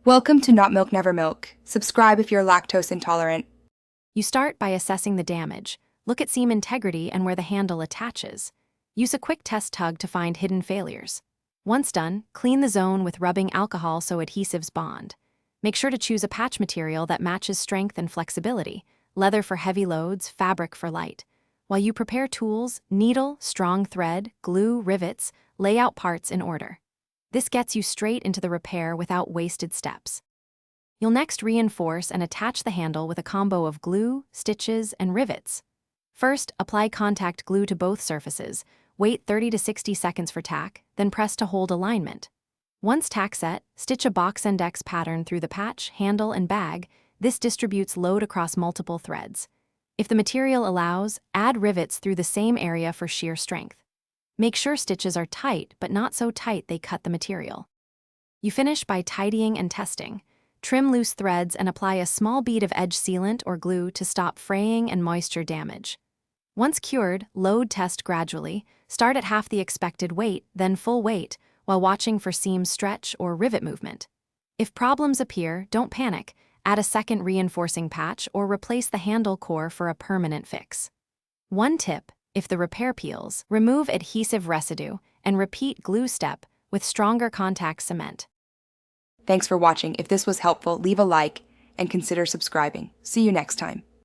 Welcome to Not Milk Never Milk. Subscribe if you're lactose intolerant. You start by assessing the damage. Look at seam integrity and where the handle attaches. Use a quick test tug to find hidden failures. Once done, clean the zone with rubbing alcohol so adhesives bond. Make sure to choose a patch material that matches strength and flexibility, leather for heavy loads, fabric for light. While you prepare tools, needle, strong thread, glue, rivets, lay out parts in order. This gets you straight into the repair without wasted steps. You'll next reinforce and attach the handle with a combo of glue, stitches, and rivets. First, apply contact glue to both surfaces. Wait 30 to 60 seconds for tack, then press to hold alignment. Once tack set, stitch a box index pattern through the patch, handle, and bag. This distributes load across multiple threads. If the material allows, add rivets through the same area for shear strength. Make sure stitches are tight, but not so tight they cut the material. You finish by tidying and testing. Trim loose threads and apply a small bead of edge sealant or glue to stop fraying and moisture damage. Once cured, load test gradually. Start at half the expected weight, then full weight, while watching for seam stretch or rivet movement. If problems appear, don't panic. Add a second reinforcing patch or replace the handle core for a permanent fix. One tip: if the repair peels, remove adhesive residue and repeat glue step with stronger contact cement. Thanks for watching. If this was helpful, leave a like and consider subscribing. See you next time.